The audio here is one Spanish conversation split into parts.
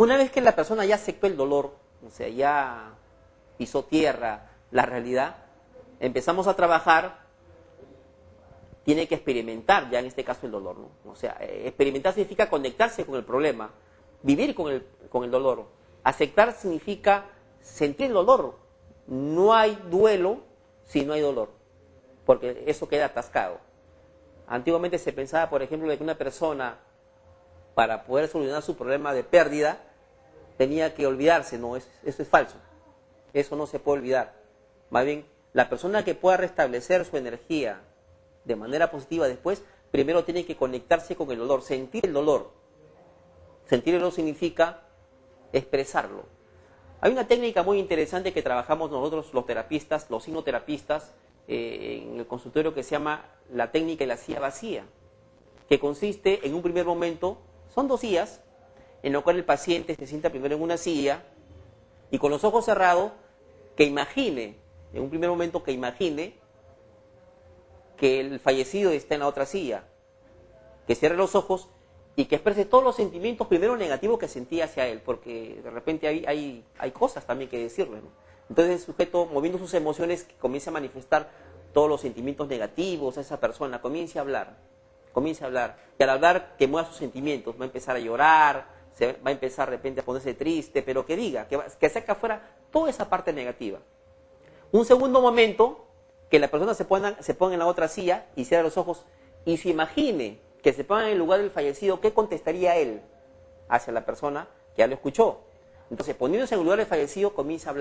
Una vez que la persona ya aceptó el dolor, o sea, ya pisó tierra, la realidad, empezamos a trabajar, tiene que experimentar ya en este caso el dolor, ¿no? O sea, experimentar significa conectarse con el problema, vivir con el dolor. Aceptar significa sentir el dolor. No hay duelo si no hay dolor, porque eso queda atascado. Antiguamente se pensaba, por ejemplo, de que una persona, para poder solucionar su problema de pérdida, tenía que olvidarse. No, eso es falso. Eso no se puede olvidar. Más bien, la persona que pueda restablecer su energía de manera positiva después, primero tiene que conectarse con el dolor, sentir el dolor. Sentir el dolor significa expresarlo. Hay una técnica muy interesante que trabajamos nosotros los terapistas, los hipnoterapistas, en el consultorio, que se llama la técnica de la silla vacía, que consiste en un primer momento, son 2 sillas, en lo cual el paciente se sienta primero en una silla y con los ojos cerrados, que imagine, en un primer momento que imagine que el fallecido está en la otra silla, que cierre los ojos y que exprese todos los sentimientos primero negativos que sentía hacia él, porque de repente hay cosas también que decirle, ¿no? Entonces el sujeto, moviendo sus emociones, que comienza a manifestar todos los sentimientos negativos a esa persona, comience a hablar, y al hablar que mueva sus sentimientos, va a empezar a llorar, va a empezar de repente a ponerse triste, pero que diga, que saque afuera toda esa parte negativa. Un segundo momento, que la persona se ponga en la otra silla y cierre los ojos y se imagine que se ponga en el lugar del fallecido, ¿qué contestaría él hacia la persona que ya lo escuchó? Entonces, poniéndose en el lugar del fallecido, comienza a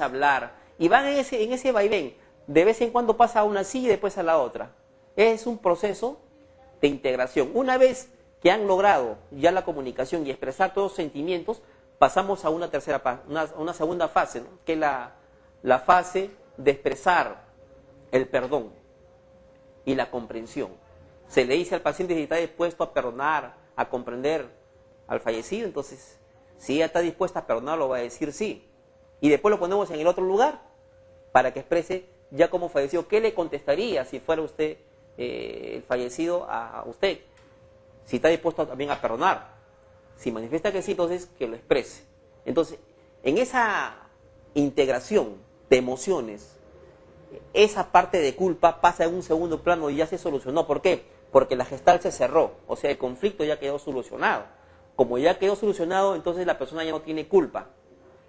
hablar, y van en ese vaivén. De vez en cuando pasa a una silla y después a la otra. Es un proceso de integración. Una vez que han logrado ya la comunicación y expresar todos los sentimientos, pasamos a una segunda fase, ¿no? Que es la fase de expresar el perdón y la comprensión. Se le dice al paciente si está dispuesto a perdonar, a comprender al fallecido. Entonces, si ella está dispuesta a perdonar, lo va a decir sí. Y después lo ponemos en el otro lugar para que exprese ya como fallecido qué le contestaría si fuera usted el fallecido a usted. Si está dispuesto también a perdonar. Si manifiesta que sí, entonces que lo exprese. Entonces, en esa integración de emociones, esa parte de culpa pasa en un segundo plano y ya se solucionó. ¿Por qué? Porque la gestal se cerró, o sea, el conflicto ya quedó solucionado. Como ya quedó solucionado, entonces la persona ya no tiene culpa,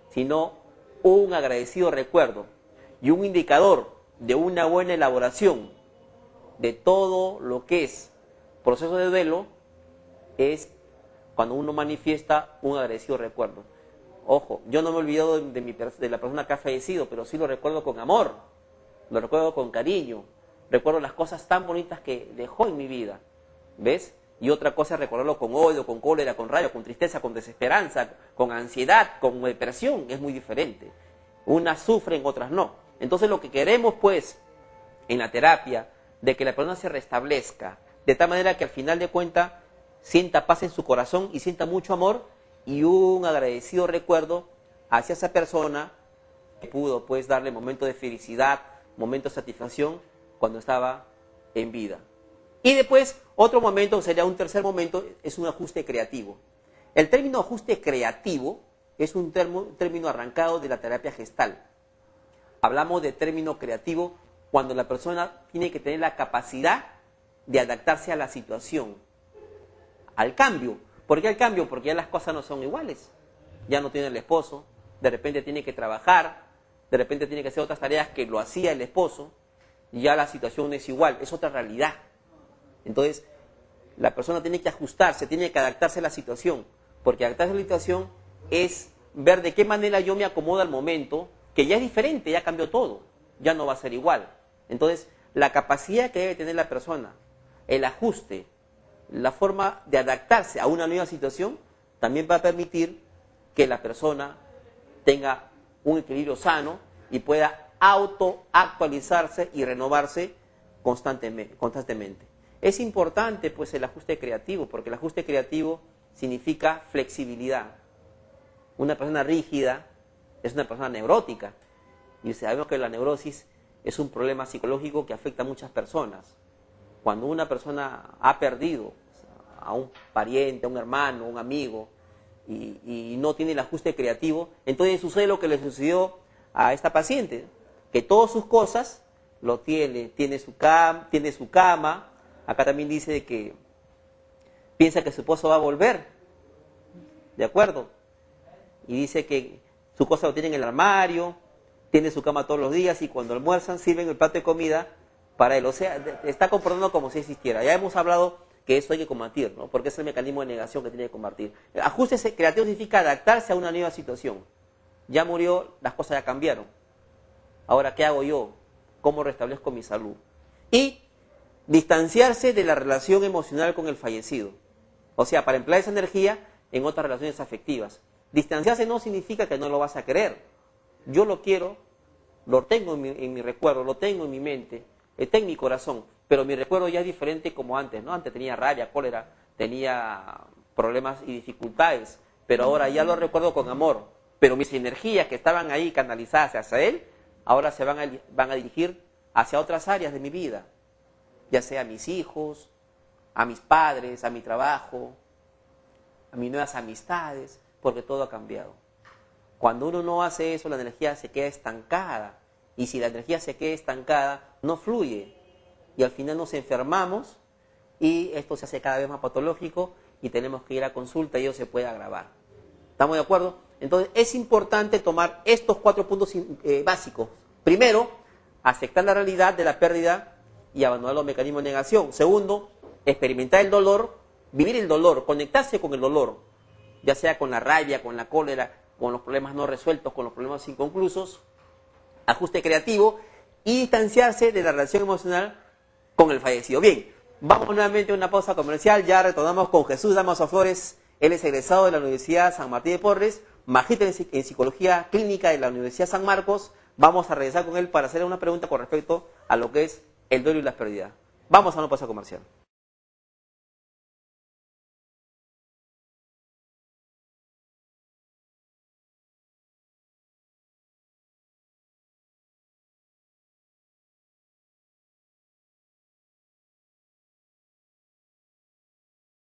sino un agradecido recuerdo y un indicador de una buena elaboración de todo lo que es proceso de duelo es cuando uno manifiesta un agradecido recuerdo. Ojo, yo no me he olvidado de la persona que ha fallecido, pero sí lo recuerdo con amor, lo recuerdo con cariño, recuerdo las cosas tan bonitas que dejó en mi vida, ¿ves? Y otra cosa es recordarlo con odio, con cólera, con rabia, con tristeza, con desesperanza, con ansiedad, con depresión, es muy diferente. Unas sufren, otras no. Entonces lo que queremos, pues, en la terapia, de que la persona se restablezca, de tal manera que al final de cuentas sienta paz en su corazón y sienta mucho amor y un agradecido recuerdo hacia esa persona que pudo, pues, darle momentos de felicidad, momentos de satisfacción cuando estaba en vida. Y después, otro momento, sería un tercer momento, es un ajuste creativo. El término ajuste creativo es un término arrancado de la terapia gestal. Hablamos de término creativo cuando la persona tiene que tener la capacidad de adaptarse a la situación, al cambio. ¿Por qué al cambio? Porque ya las cosas no son iguales. Ya no tiene el esposo, de repente tiene que trabajar, de repente tiene que hacer otras tareas que lo hacía el esposo, y ya la situación no es igual, es otra realidad. Entonces, la persona tiene que ajustarse, tiene que adaptarse a la situación, porque adaptarse a la situación es ver de qué manera yo me acomodo al momento, que ya es diferente, ya cambió todo, ya no va a ser igual. Entonces, la capacidad que debe tener la persona, el ajuste, la forma de adaptarse a una nueva situación, también va a permitir que la persona tenga un equilibrio sano y pueda autoactualizarse y renovarse constantemente. Es importante, pues, el ajuste creativo, porque el ajuste creativo significa flexibilidad. Una persona rígida es una persona neurótica, y sabemos que la neurosis es un problema psicológico que afecta a muchas personas. Cuando una persona ha perdido a un pariente, a un hermano, a un amigo, y no tiene el ajuste creativo, entonces sucede lo que le sucedió a esta paciente, que todas sus cosas lo tiene su cama, acá también dice que piensa que su esposo va a volver, ¿de acuerdo? Y dice que su cosa lo tiene en el armario, tiene su cama todos los días y cuando almuerzan sirven el plato de comida para él. O sea, está comportando como si existiera. Ya hemos hablado que eso hay que combatir, ¿no? Porque es el mecanismo de negación que tiene que combatir. Ajuste creativo significa adaptarse a una nueva situación. Ya murió, las cosas ya cambiaron. Ahora, ¿qué hago yo? ¿Cómo restablezco mi salud? Y distanciarse de la relación emocional con el fallecido. O sea, para emplear esa energía en otras relaciones afectivas. Distanciarse no significa que no lo vas a querer. Yo lo quiero, lo tengo en mi recuerdo, lo tengo en mi mente, está en mi corazón, pero mi recuerdo ya es diferente como antes, ¿no? Antes tenía rabia, cólera, tenía problemas y dificultades, pero ahora ya lo recuerdo con amor. Pero mis energías que estaban ahí canalizadas hacia él, ahora se van a dirigir hacia otras áreas de mi vida, ya sea a mis hijos, a mis padres, a mi trabajo, a mis nuevas amistades, porque todo ha cambiado. Cuando uno no hace eso, la energía se queda estancada. Y si la energía se queda estancada, no fluye. Y al final nos enfermamos y esto se hace cada vez más patológico y tenemos que ir a consulta y eso se puede agravar. ¿Estamos de acuerdo? Entonces es importante tomar estos 4 puntos básicos. Primero, aceptar la realidad de la pérdida y abandonar los mecanismos de negación. Segundo, experimentar el dolor, vivir el dolor, conectarse con el dolor, ya sea con la rabia, con la cólera, con los problemas no resueltos, con los problemas inconclusos, ajuste creativo y distanciarse de la relación emocional con el fallecido. Bien, vamos nuevamente a una pausa comercial, ya retornamos con Jesús Dámaso Flores, él es egresado de la Universidad San Martín de Porres, magíster en Psicología Clínica de la Universidad San Marcos. Vamos a regresar con él para hacerle una pregunta con respecto a lo que es el duelo y la pérdida. Vamos a una pausa comercial.